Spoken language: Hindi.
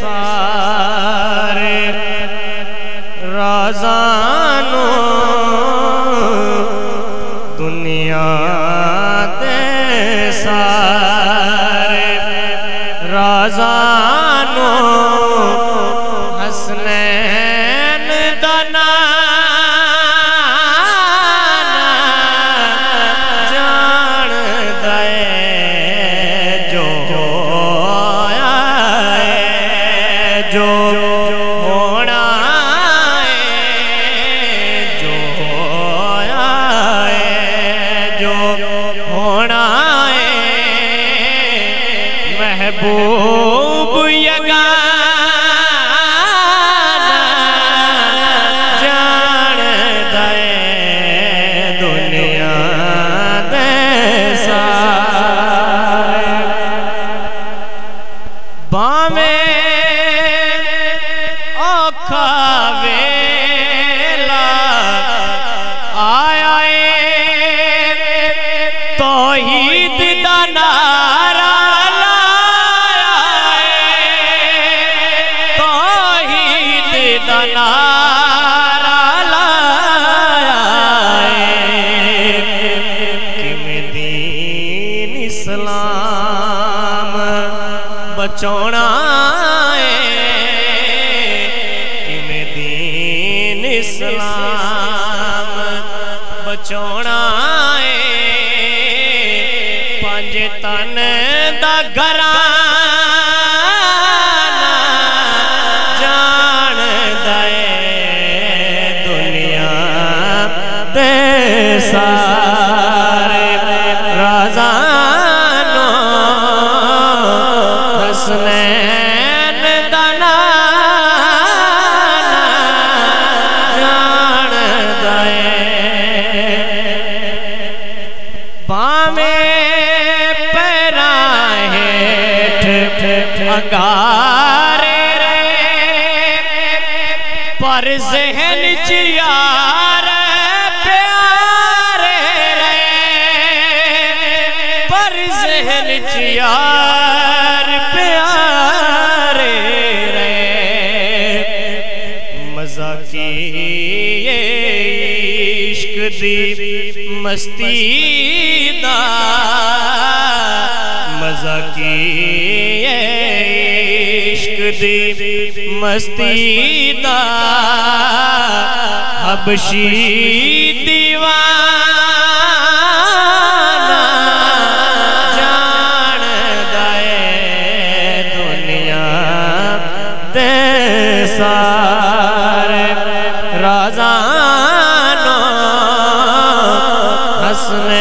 सारे राजानो दुनिया दे सारे राजानो हसनैन दना जान दे जो जो होना है जो जो होना है महबूब यगाना जान दे दुनिया दे सारे बावे औखा वेला आया तौहीद दा नारा लाया तौहीद दा नारा लाया किवें दीन इस्लाम बचाना इस्लाम बचाना है पंज तन दा घराना जान दे दुनिया दे सारे राजानो हसनैन दना बावे पैरा हेठ अंगारे रे पर ज़हन च यार प्यारे रे पर ज़हन च यार प्यारे रे मज़ा की इश्क दी मस्ती दा मज़ा की इश्क दी मस्ती दा हबशी दीवाना जान दे दुनिया दे सारे राजानो हसने